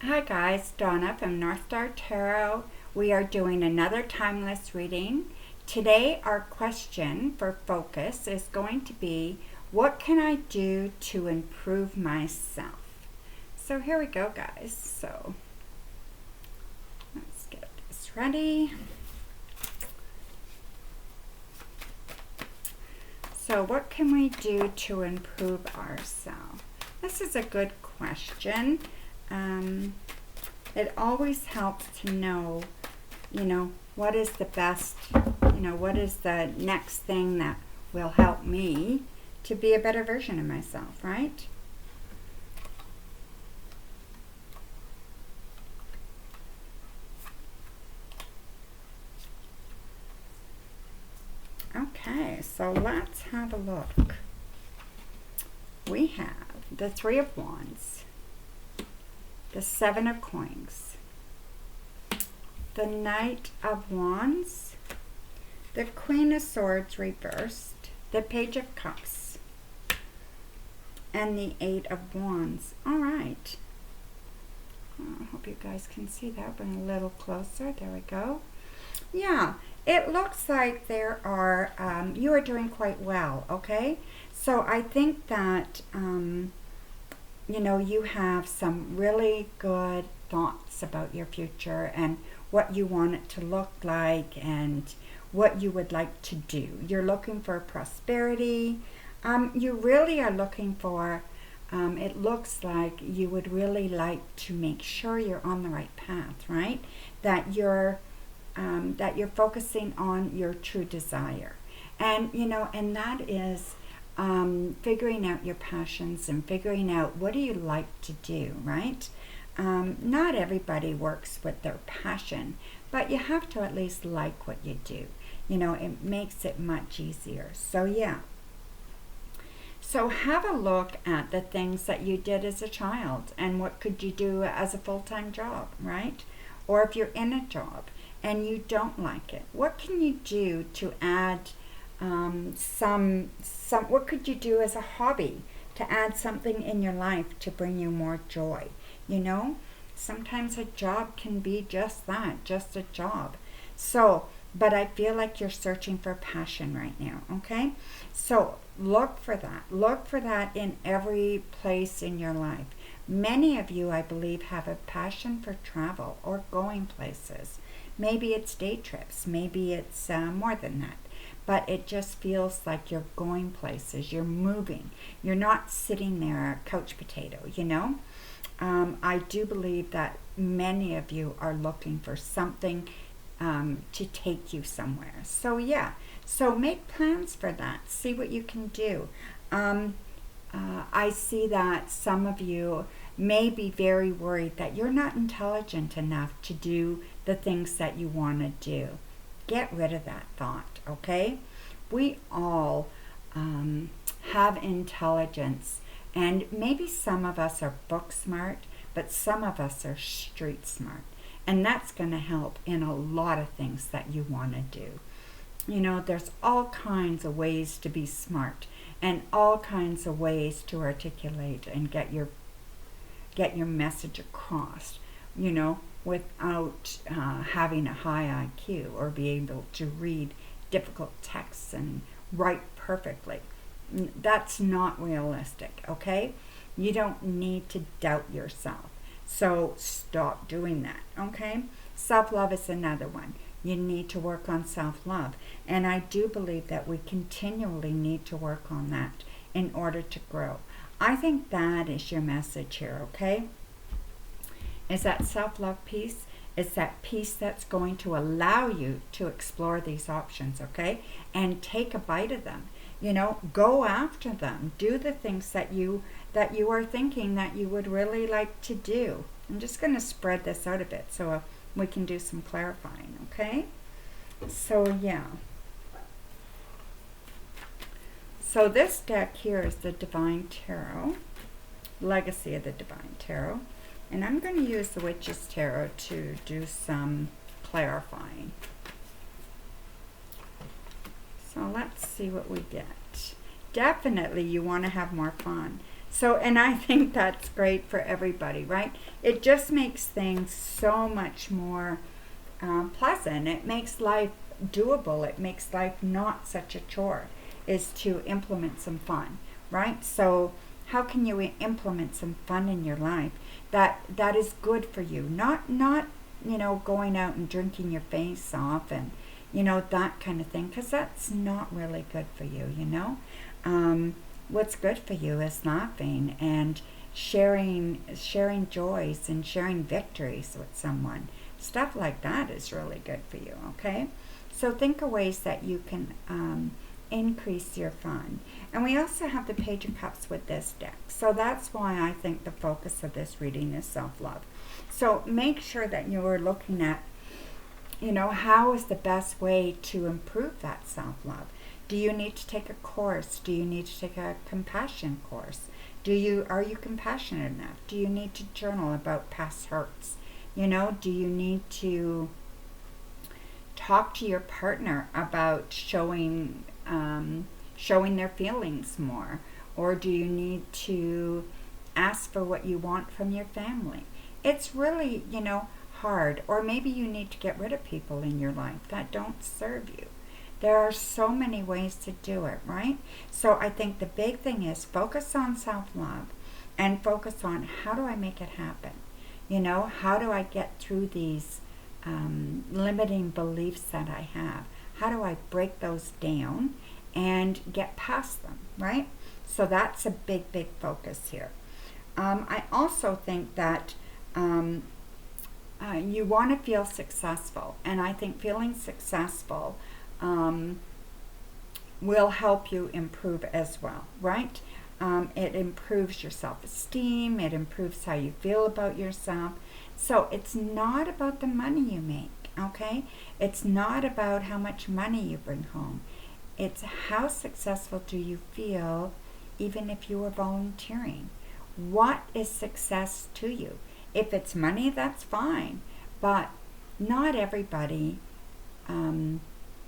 Hi guys, Donna from Northstar Tarot. We are doing another timeless reading. Today our question for focus is going to be, what can I do to improve myself? So here we go guys. So let's get this ready. So what can we do to improve ourselves? This is a good question. It always helps to know, what is the best, what is the next thing that will help me to be a better version of myself, right? Okay, so let's have a look. We have the Three of Wands, the Seven of Coins, the Knight of Wands, the Queen of Swords reversed, the Page of Cups, and the Eight of Wands. All right. I hope you guys can see that. Bring a little closer. There we go. Yeah, it looks like there are, you are doing quite well, okay? So I think that, you have some really good thoughts about your future and what you want it to look like and what you would like to do. You're looking for prosperity. You really are looking for, it looks like you would really like to make sure you're on the right path, right? That you're focusing on your true desire. And, and that is figuring out your passions and figuring out what do you like to do, right? Not everybody works with their passion, but you have to at least like what you do. It makes it much easier. So yeah. So have a look at the things that you did as a child and what could you do as a full-time job, right? Or if you're in a job and you don't like it, what can you do to add what could you do as a hobby to add something in your life to bring you more joy? Sometimes a job can be just that, just a job. So, but I feel like you're searching for passion right now, okay? So look for that. Look for that in every place in your life. Many of you, I believe, have a passion for travel or going places. Maybe it's day trips. Maybe it's more than that. But it just feels like you're going places. You're moving. You're not sitting there a couch potato, I do believe that many of you are looking for something to take you somewhere. So yeah, so make plans for that. See what you can do. I see that some of you may be very worried that you're not intelligent enough to do the things that you want to do. Get rid of that thought, okay? We all have intelligence, and maybe some of us are book smart, but some of us are street smart. And that's going to help in a lot of things that you want to do. There's all kinds of ways to be smart and all kinds of ways to articulate and get your message across, without having a high IQ or be able to read difficult texts and write perfectly. That's not realistic, okay? You don't need to doubt yourself. So stop doing that, okay? Self-love is another one. You need to work on self-love. And I do believe that we continually need to work on that in order to grow. I think that is your message here, okay? Is that self-love piece? It's that piece that's going to allow you to explore these options, okay? And take a bite of them. Go after them. Do the things that you are thinking that you would really like to do. I'm just going to spread this out a bit so we can do some clarifying, okay? So yeah. So this deck here is the Divine Tarot, Legacy of the Divine Tarot. And I'm going to use the Witch's Tarot to do some clarifying. So let's see what we get. Definitely you want to have more fun. So, and I think that's great for everybody, right? It just makes things so much more pleasant. It makes life doable. It makes life not such a chore, is to implement some fun, right? So how can you implement some fun in your life that is good for you? Not going out and drinking your face off and that kind of thing, because that's not really good for you. What's good for you is laughing and sharing joys and sharing victories with someone. Stuff like that is really good for you, okay? So think of ways that you can increase your fun. And we also have the Page of Cups with this deck. So that's why I think the focus of this reading is self-love. So make sure that you're looking at, how is the best way to improve that self-love? Do you need to take a course? Do you need to take a compassion course? Are you compassionate enough? Do you need to journal about past hurts? Do you need to talk to your partner about showing their feelings more? Or do you need to ask for what you want from your family? It's really, hard. Or maybe you need to get rid of people in your life that don't serve you. There are so many ways to do it, right? So I think the big thing is focus on self-love and focus on how do I make it happen? How do I get through these limiting beliefs that I have? How do I break those down and get past them, right? So that's a big, big focus here. I also think that you want to feel successful, and I think feeling successful will help you improve as well, right? It improves your self-esteem. It improves how you feel about yourself. So it's not about the money you make, okay? It's not about how much money you bring home. It's how successful do you feel even if you were volunteering? What is success to you? If it's money, that's fine. But not everybody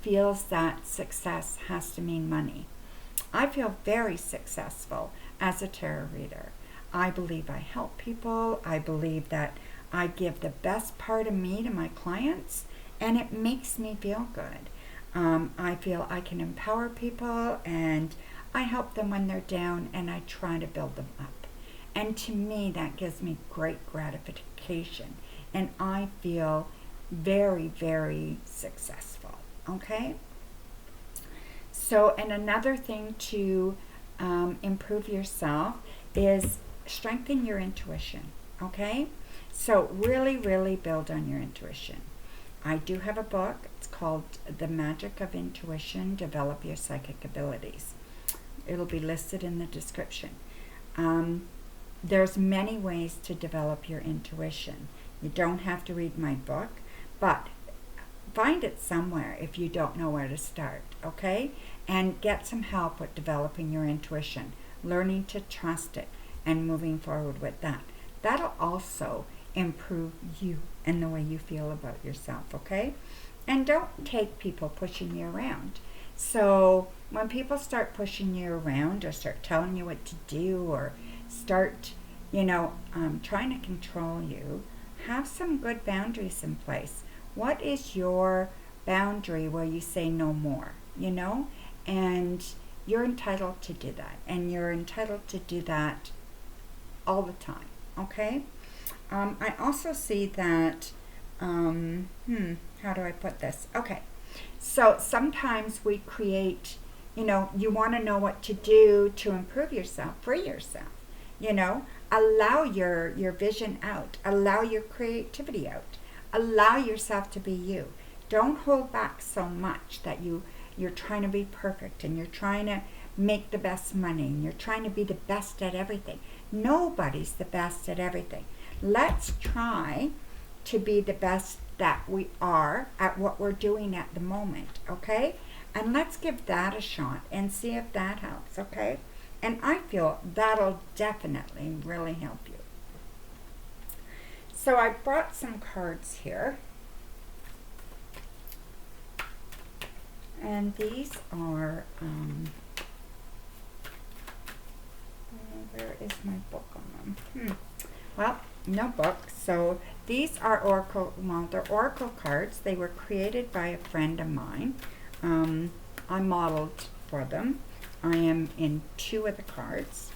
feels that success has to mean money. I feel very successful as a tarot reader. I believe I help people. I believe that I give the best part of me to my clients, and it makes me feel good. I feel I can empower people, and I help them when they're down, and I try to build them up. And to me, that gives me great gratification, and I feel very, very successful, okay? So, and another thing to improve yourself is strengthen your intuition, okay? So really, really build on your intuition. I do have a book. It's called The Magick of Intuition, Develop Your Psychic Abilities. It'll be listed in the description. There's many ways to develop your intuition. You don't have to read my book, but find it somewhere if you don't know where to start, okay? And get some help with developing your intuition, learning to trust it, and moving forward with that. That'll also improve you and the way you feel about yourself, okay? And don't take people pushing you around. So when people start pushing you around or start telling you what to do or start, trying to control you, have some good boundaries in place. What is your boundary where you say no more, And you're entitled to do that. And you're entitled to do that all the time, okay? I also see that, how do I put this? Okay, so sometimes we create, you want to know what to do to improve yourself, free yourself, allow your vision out, allow your creativity out, allow yourself to be you. Don't hold back so much that you're trying to be perfect and you're trying to make the best money and you're trying to be the best at everything. Nobody's the best at everything. Let's try to be the best that we are at what we're doing at the moment, okay? And let's give that a shot and see if that helps, okay? And I feel that'll definitely really help you. So I brought some cards here. And these are, Where is my book on them? Well, no book. So these are oracle, well, they're oracle cards. They were created by a friend of mine. I modeled for them. I am in 2 of the cards.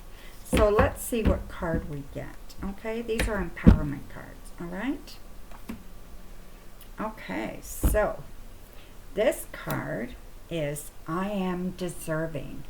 So let's see what card we get. Okay, these are empowerment cards. All right. Okay, so this card is I am deserving.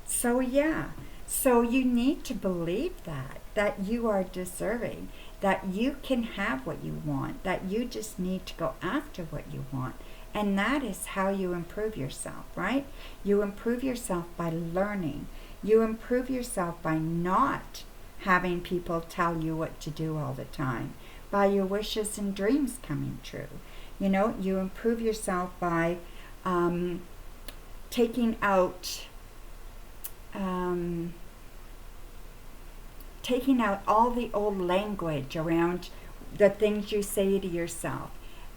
So yeah, so you need to believe that you are deserving, that you can have what you want, that you just need to go after what you want. And that is how you improve yourself, right? You improve yourself by learning. You improve yourself by not having people tell you what to do all the time, by your wishes and dreams coming true. You know, you improve yourself by taking out all the old language around the things you say to yourself,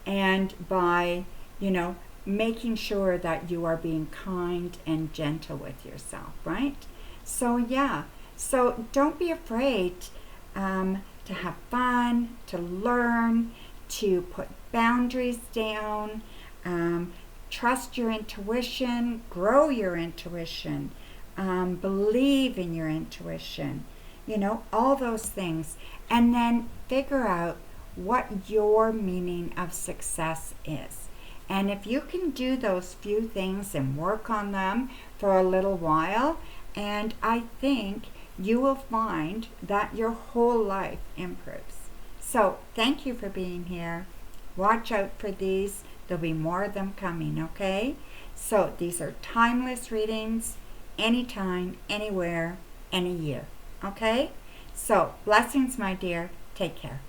and by, you know, making sure that you are being kind and gentle with yourself, right? So yeah, so don't be afraid to have fun, to learn, to put boundaries down, trust your intuition, grow your intuition, believe in your intuition, you know, all those things. And then figure out what your meaning of success is. And if you can do those few things and work on them for a little while, and I think you will find that your whole life improves. So thank you for being here. Watch out for these. There'll be more of them coming, okay? So these are timeless readings, anytime, anywhere, any year, okay? So blessings, my dear. Take care.